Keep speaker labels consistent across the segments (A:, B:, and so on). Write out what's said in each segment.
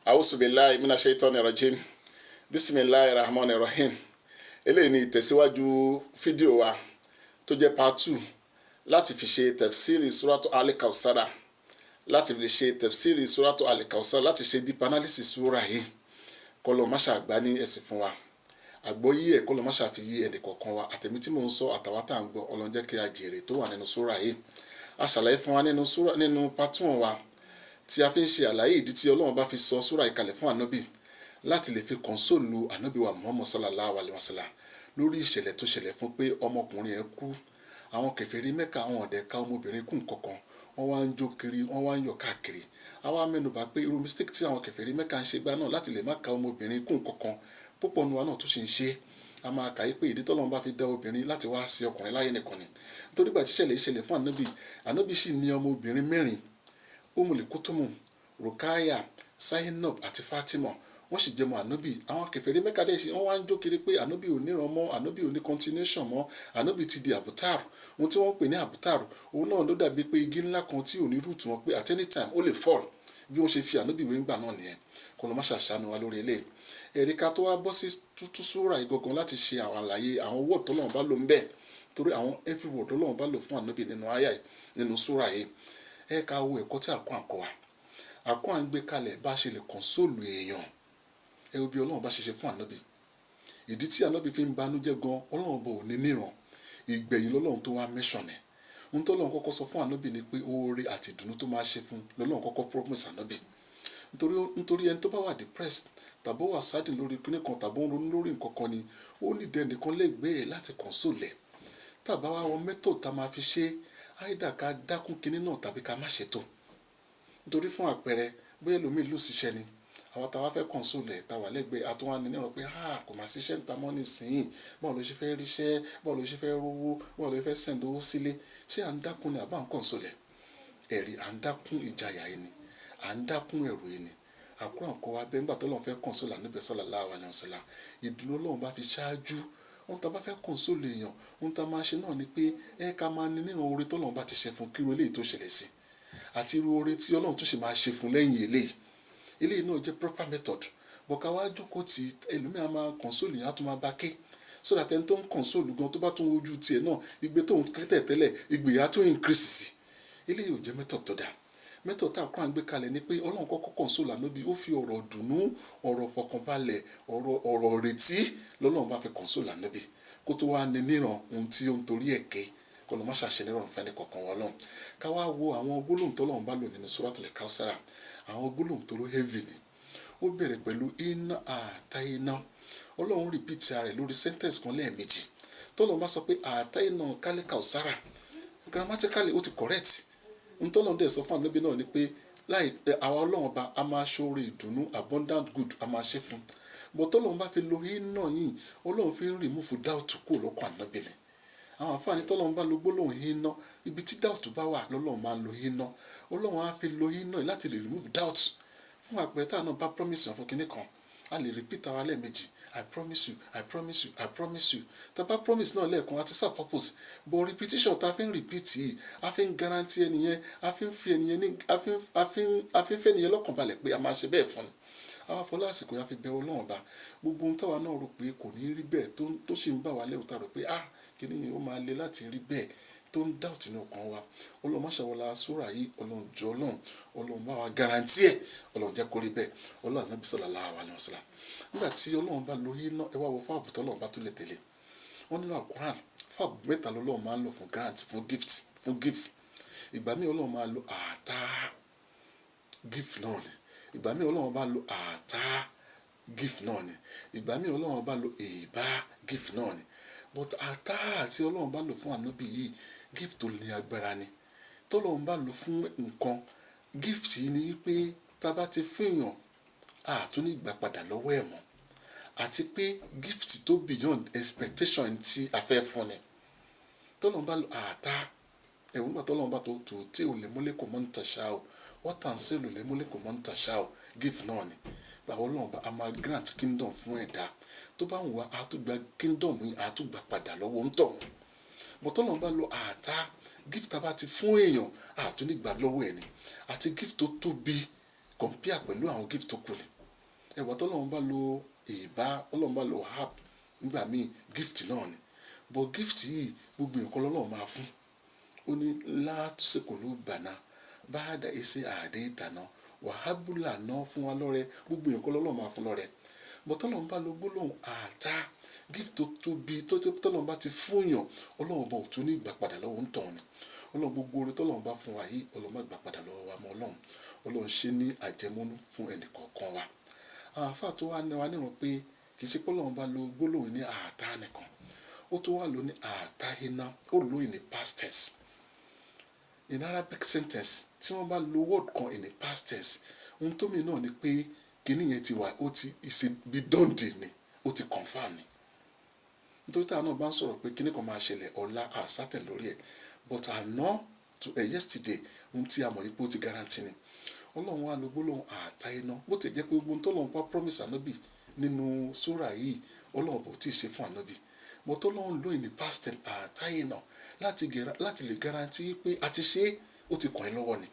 A: Auzubillahi minash shaitani rajim. Bismillahir rahmanir rahim. Eléyìí ni ìtẹ̀síwájú fídíò wa tó jẹ́ part 2 láti fi ṣe tafsiri suratu Al-Kawthara, láti fi ṣe tafsiri suratu Al-Kawthara, láti ṣe deep analysis sura yìí. Kọ́lọ́ má ṣe àgbá ní ẹ̀sìn fún wa. Àgbọ́yé ẹ̀ kọ́lọ́ má ṣe àfi yé ẹnì kọ̀ọ̀kan wa. Àtẹ̀mí tí mò ń sọ àtàwọn tá à ń gbọ́, Ọlọ́run jẹ́ kí a jèrè tó wà nínú sura yìí. A ṣàlàyé fún wa nínú part 1 wa tí a fi ń ṣe àlàyé ìdí tí Ọlọ́run bá fi sọ sura ìkalẹ̀ fún ànábì láti lè fi kọ̀nsóòlù ànábì wa Muhammad sallallahu alayhi wa sallam lórí ìṣẹ̀lẹ̀ tó ṣẹlẹ̀ fún pé ọmọkùnrin ẹ̀ kú. Àwọn kèfèrí Mẹ́kà àwọn ọ̀dẹ̀ ká ọmọbìnrin kú nǹkankan, wọ́n wá ń jó kiri, wọ́n wá ń yọ̀ káàkiri. A wá mẹ́nubà pé irú mistake tí àwọn kèfèrí Mẹ́kà ń ṣe gbá náà láti lè má ká ọmọbìnrin kú nǹkankan, púpọ̀ nu wa náà tó ṣe ń ṣe. A máa kà í pé ìdí tọ́lọ́run bá fi dá obìnrin láti wá sí ọkùnrin láyé nìkan ni. Nítorí gbà tí ìṣẹ̀lẹ̀ fún ànábì sì ní ọmọbìnrin 4, Umul Kutumu, Rukaya, Zainab àti Fatima. Wọ́n sì jẹ́ mọ́ ànábì. Àwọn kèfèrí Mẹ́kà dẹ̀ wọ́n wá ń jó kiri pé ànábì ò níran mọ́, ànábì ò ní continuation mọ́, ànábì ti di àbútàr. Ohun tí wọ́n pè ní àbútàr, òun náà ló dàbí pé igi ńlá kan tí ò ní root wọn pé at any time ó lè fall. Bí wọ́n ṣe fi ànábì wé ńgbà náà nìyẹn. Kó lọ má ṣàṣàánú wa lórí eléyìí. Ẹ̀rí ká tó wá bọ́ sí tútú súrà ìgangan láti ṣe àwọn àlàyé àwọn word tọ́lọ́run bá lò ń bẹ̀. Torí àwọn every word tọ́lọ́run bá lò fún ànábì nínú àyà yìí, nínú súrà yìí. Ẹ ká wo ẹ̀kọ́ tí Al-Qur'an kọ́ wa. Al-Qur'an gbé kalẹ̀ bá ṣe lè console èèyàn. Ẹ wo bí Ọlọ́run bá ṣe ṣe fún ànábì. Ìdí tí ànábì fi ń banújẹ́ gan, Ọlọ́run bọ̀ ò ní níran. Ìgbẹ̀yìn lọ́lọ́run tó wá mention ẹ̀. Ohun tó Ọlọ́run kọ́kọ́ sọ fún ànábì ni pé oore àti ìdùnnú tó máa ṣe fún lọ́lọ́run kọ́kọ́ promise ànábì. Nítorí ẹni tó bá wà depressed tàbí wà sadden lórí kíní kan tàbí ó ń ronú lórí nǹkan kan ni ó ní dẹ́ni kan lè gbé ẹ̀ láti console ẹ̀. Tàbá wá wọn method tá máa fi ṣe either ká dákún kíní náà tàbí ká má ṣètò. Nítorí fún àpẹẹrẹ bóyá ẹlòmíì ló ṣiṣẹ́ ni, àwọn táwa fẹ́ console ẹ̀ táwa lẹ́gbẹ̀ẹ́ àtúwá ní níràn pé kò má ṣiṣẹ́ ń ta mọ́ nísìnyí, báwo ló ṣe fẹ́ ríṣẹ́, báwo ló ṣe fẹ́ rówó, báwo ló fẹ́ send owó sílé. Ṣé à ń dákún ni àbá ń console ẹ̀? Ẹ̀rí à ń dákún ìjayà ẹni, à ń dákún ẹ̀rù ẹni. Al-Qur'an kọ́ wa bẹ́ẹ̀ nígbà tó lọ́n fẹ́ console ànábì sallallahu alaihi wasallam. Ìdùnnú Ọlọ́run bá fi ṣáájú. Ohun tá bá fẹ́ console èèyàn, ohun tá máa ṣe náà ni pé ká máa ní nínú oore tó Ọlọ́run bá ti ṣe fún kí irú eléyìí tó ṣẹlẹ̀ sí. Àti irú oore tí Ọlọ́run tó ṣe máa ṣe fún lẹ́yìn eléyìí. Eléyìí náà jẹ́ proper method. Bọ̀ ká wá jókòó tí ẹlòmíà máa console yẹn á tún máa bá ké. So that ẹni tó ń console gan tó bá tún ojú tiẹ̀ náà, igbe tó ń kẹ́tẹ̀ tẹ́lẹ̀, igbe yà tó increase sí. Eléyìí ò jẹ́ method tó dáa. Method tá Al-Qur'an gbé kalẹ̀ ni pé Ọlọ́run kọ́kọ́ console ànábì, ó fi ọ̀rọ̀ dùnnú, ọ̀rọ̀ fọkànbalẹ̀, ọ̀rọ̀ retí lọ́lọ́run bá fi console ànábì. Kó tó wá ní níran ohun tí ó ń torí ẹ̀kẹ́. Kó lọ má ṣàṣẹ nírọ̀rùn fún ẹnì kọ̀ọ̀kan wa Ọlọ́run. Ká wá wo àwọn gbólóhùn tọ́lọ́run bá lò nínú Suratul Kawthara. Àwọn gbólóhùn tó ló heavy ni. Ó bẹ̀rẹ̀ pẹ̀lú inna a'tayna. Ọlọ́run repeat rẹ̀ lórí sentence kan lẹ́ẹ̀mejì. Tọ́lọ́run bá sọ pé a'tayna Kawthara, grammatically ó ti correct. Ntọ́lọ́run dẹ̀ sọ fún ànábì náà ni pé àwa Ọlọ́run ọba a máa ṣoore ìdùnnú abundant good a máa ṣe fún. But tọ́lọ́run bá fi lo inna yìí, Ọlọ́run fi ń remove doubt kúrò lọ́kàn ànábì ni. Àwọn àfáàní tọ́lọ́run bá lo gbólóhùn inna, ibi tí doubt bá wà lọ́lọ́run máa ń lo inna. Ọlọ́run á fi lo inna láti lè remove doubt. Fún àpẹẹrẹ tá náà bá promise yàn fún kinní kan, a lè repeat ara lẹ́ẹ̀mejì. I promise you, I promise you, I promise you. Tá bá promise náà lẹ́ẹ̀kan àti serve purpose. But repetition tá fi ń repeat yìí, a fi ń guarantee ẹnìyẹn, a fi ń fi ẹnìyẹn ní, a fi ń fẹ́ ẹnìyẹn lọ́kàn balẹ̀ pé a máa ṣe bẹ́ẹ̀ fún ni. Àwọn afọlá àsìkò yà fi bẹ Ọlọ́run bá. Gbogbo ohun táwa náà rò pé kò ní rí bẹ́ẹ̀ tó sì ń bà wá lẹ́rù tá rò pé kíní yìí ó máa le láti rí bẹ́ẹ̀ tó ń doubt ní ọkàn wa. Ọlọ́run má ṣàwọlá súrà yìí, Ọlọ́run jọ Ọlọ́run bá wa guarantee ẹ̀, Ọlọ́run jẹ́ kó rí bẹ́ẹ̀. Ọlọ́run Ànábì sallallahu alaihi wasallam. Nígbà tí Ọlọ́run bá lo iná, ẹ wá wo fáàbù tọ́lọ́run bá tó lè tẹ̀lé. Wọ́n nínú Al-Qur'an fáàbù 3 lọ́lọ́run máa ń lò fún grant, fún gift. Ìgbà míì Ọlọ́run máa lo àtà, gift náà ni. Ìgbà míì Ọlọ́run bá lo àtà, gift náà ni. Ìgbà míì Ọlọ́run bá lo ìbá, gift náà ni. But àtà tí Ọlọ́run bá lò fún ànábì yìí, gift tó ní agbára ni. Tọ́lọ́run bá lò fún nǹkan, gift yìí ni wípé tá bá ti fún èèyàn, tún ní ìgbà padà lọ́wọ́ ẹ̀ mọ́. Àti pé gift tó beyond expectation tí a fẹ́ fún ni. Tọ́lọ́run bá lo àtà, ẹ̀wọ̀n nígbà tọ́lọ́run bá tó tí ò lè múlẹ̀ kò mọ́ ń tàṣà o, wọ́n tàn sí lò lè múlẹ̀ kò mọ́ ń tàṣà o, gift náà ni. Báwo Ọlọ́run bá a máa grant kingdom fún ẹ̀dá. Tó bá wù wá, a tún gba kingdom yìí, a tún gbà padà lọ́wọ́ ń tọ̀hún. But tọ́lọ́run bá lo àtà, gift tá bá ti fún èèyàn, a tún ní gbà lọ́wọ́ ẹ̀ ni. Àti gift tó tóbi compare pẹ̀lú àwọn gift tó kù ni ẹ̀wà tọ́lọ́run bá lo ìbá ọlọ́run bá lo herb nígbà míì gift náà ni but gift yìí gbogbo nǹkan lọ́lọ́run máa fún ó ní látúnṣekòló bàná báàdà ẹsẹ̀ àdé ìtànà wàhábùlà náà fún wa lọ́rẹ gbogbo nǹkan lọ́lọ́run máa fún lọ́rẹ but tọ́lọ́run bá lo gbólóhùn àtá gift tó tóbi tọ́lọ́run bá ti fún yàn ọlọ́run bá ò tún ní ìgbà padà lọ́wọ́ ń tàn ni ọlọ́run gbogbo oore tọ́lọ́run bá fún wa yìí ọlọ́run má gbà padà lọ́wọ́ wa mọ́ ọlọ́run ṣe ní àjẹmọ́nú fún ẹnìkọ̀ọ̀kan wa àwọn àfáà tó wá ní wa níran pé kì í ṣe pé ọlọ́run bá lo gbólóhùn ní àtá nìkan ó tó wà lò ní àtá iná ó lò ní past tense in Arabic sentence tí wọ́n bá lo word kan in a past tense ohun tó mìíràn ni pé kíní yẹn ti wà ó ti ìṣèbí dọ́ǹdì ni ó ti confirm ni nítorí táwọn náà bá ń sọ̀rọ̀ pé kíní kan máa ṣẹlẹ̀ ọ̀la àsátẹ̀ lórí ẹ̀ but àná to yesterday ohun tí a mọ̀ yìí pé ó ti guarantee ni ọlọ́run wa lo gbólóhùn àtá iná bó ti jẹ́ pé gbogbo tọ́lọ́run pa promise ànábì nínú sura yìí ọlọ́run bò tí ì ṣe fún ànábì but tọ́lọ́run lóyìn ní past tense àtá iná láti lè guarantee pé a ti ṣe ó ti kàn ẹ́ lọ́wọ́ ni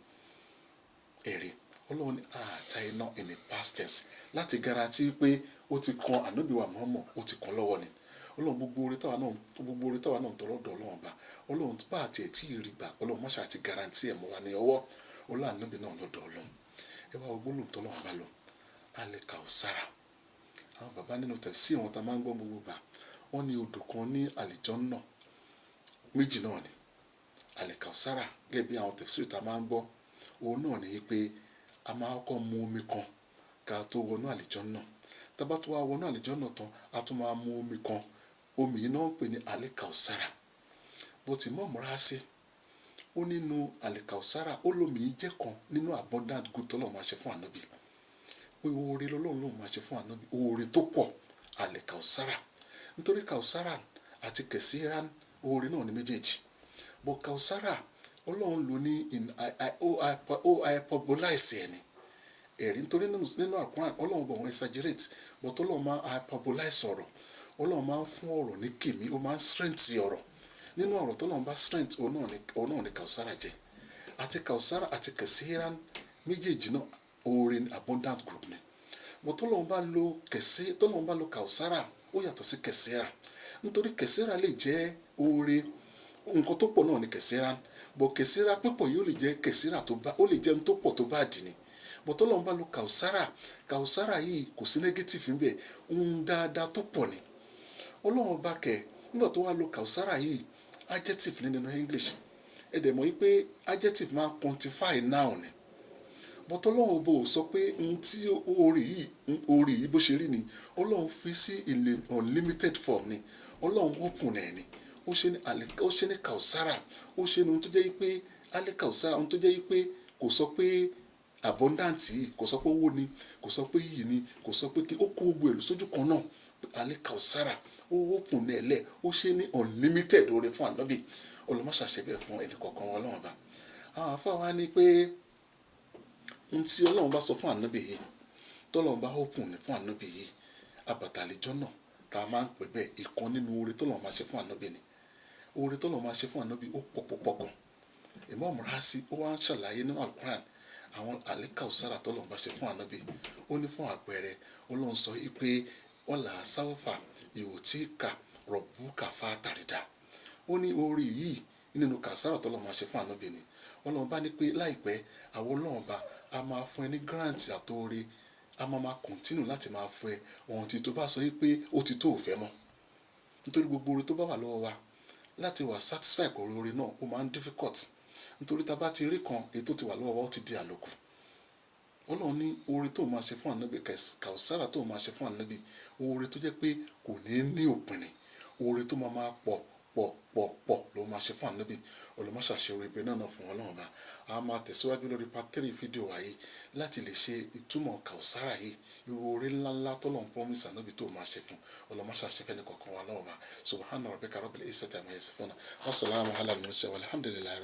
A: ẹ̀rí ọlọ́run ní àtá iná in the past tense láti guarantee pé ó ti kan ànábì wa Muhammad ó ti kàn lọ́wọ́ ni ọlọ́run gbogbo oore táwa náà tọrọ dọ̀ ọlọ́run bá ọlọ́run bá àti ẹ̀ tí ì rí gbà ọlọ́run máṣe àti guarantee ẹ̀ mọ́ wa ní ọwọ́ ọlọ́run ànábì náà lọ́dọ̀ ọlọ́run ẹ wá gbólóhùn tọ́lọ́run bá lọ alẹ́ Kausara àwọn bàbá nínú tafsir wọn ta máa ń gbọ́ gbogbo gbà wọ́n ní odò kan ní Àlìjánnà méjì náà ni alẹ́ Kausara gẹ́gẹ́ bí àwọn tafsir ta máa ń gbọ́ òun náà ní pé a máa kọ́ mu omi kan ká tó wọnú Àlìjánnà tábà tó wá wọnú Àlìjánnà tán a tún máa mu omi kan omi yìí náà ń pè ní alẹ́ Kausara bó ti mọ̀ múra sí ó nínú alẹ́ Kausara ó lómi yìí jẹ́ kan nínú abundant good tọ́lọ́run máa ṣe fún ànábì pé oore lọ́lọ́run lòun máa ṣe fún ànábì oore tó pọ̀ alẹ́ Kausara nítorí Kausara àti kẹsíran oore náà ní méjèèjì bọ́ Kausara ọlọ́run lò ní ó hyperbolize ẹ̀ ni ẹ̀rí nítorí nínú Al-Qur'an ọlọ́run bọ̀ wọ́n exaggerate but ọlọ́run máa hyperbolize ọ̀rọ̀ ọlọ́run máa ń fún ọ̀rọ̀ ní kìmí ó máa ń strength ọ̀rọ̀ nínú ọ̀rọ̀ tọ́lọ́run bá strength òun náà ni Kausara jẹ́ àti Kausara àti kẹsíran méjèèjì náà oore abundant group ni but tọ́lọ́run bá lo Kausara ó yàtọ̀ sí kẹsíra nítorí kẹsíra lè jẹ́ oore nǹkan tó pọ̀ náà ni kẹsíra but kẹsíra pípọ̀ yóò lè jẹ́ kẹsíra tó bá ó lè jẹ́ ohun tó pọ̀ tó bá dì ní but tọ́lọ́run bá lo Kausara yìí kò sí negative níbẹ̀ ohun dáadáa tó pọ̀ ni ọlọ́run bá kẹ̀ nígbà tó wá lo Kausara yìí adjective nínú English ẹ̀dẹ̀ mọ̀ wípé adjective máa ń quantify noun ni but ọlọ́run bò sọ pé ohun tí oore yìí bó ṣe rí ni ọlọ́run fi sí unlimited form ni ọlọ́run open ẹ̀ ni ó ṣe ní Kausara ó ṣe ní ohun tó jẹ́ pé alẹ́ Kausara ohun tó jẹ́ pé kò sọ pé abundant yìí kò sọ pé owó ni kò sọ pé yìí ni kò sọ pé kí ó kó gbogbo èlò sójú kan náà alẹ́ Kausara ó open ẹ̀ lẹ̀ ó ṣe ní unlimited oore fún ànábì ọlọ́mọṣàṣẹ́bẹ̀ fún ẹnì kọ̀ọ̀kan wọn ọlọ́run bá àwọn afáwa wá ní pé ohun tí ọlọ́run bá sọ fún ànábì yìí tọ́lọ́run bá open ní fún ànábì yìí àbàtà Àlìjánnà tá a máa ń pè bẹ́ẹ̀ ìkan nínú oore tọ́lọ́run máa ṣe fún ànábì ni oore tọ́lọ́run máa ṣe fún ànábì ó pọ̀ gan Imam Razi ó wá ń ṣàlàyé nínú Al-Qur'an àwọn alẹ́ Kausara tọ́lọ́run bá ṣe fún ànábì ó ní fún àpẹẹrẹ ọlọ́run sọ pé wala sawfa yu'tika rabbuka fatarida ó ní oore yìí nínú Kausara tọ́lọ́run máa ṣe fún ànábì ni ọlọ́run bá ní pé láìpẹ́ àwọn ọlọ́run bá a máa fún ẹ ní grant àtòore a máa continue láti máa fún ẹ ohun tí tó bá sọ pé ó ti tó òfẹ́ mọ́ nítorí gbogbo oore tó bá wà lọ́wọ́ wa láti wà satisfied pẹ̀lú oore náà ó máa ń difficult nítorí tá a bá ti rí kan èyí tó ti wà lọ́wọ́ wa ó ti di àlòkù ọlọ́run ní oore tó máa ṣe fún ànábì Kausara tó máa ṣe fún ànábì oore tó jẹ́ pé kò ní òpin ni oore tó máa pọ̀ ló máa ṣe fún ànábì olùmọ̀ṣàṣẹ́wò ìpè náà fún ọlọ́run bá a máa tẹ̀síwájú lórí part 3 fídíò wa yìí láti lè ṣe ìtumọ̀ Kausara yìí irú oore ńláńlá tọ́lọ́run promise ànábì tó máa ṣe fún olùmọ̀ṣàṣẹ́fẹ́ ní kọ̀ọ̀kan wa lọ́wọ́ bá subhana rabbika rabbil izzati amma yasifuna wa salamun ala al-mursalin walhamdulillahi.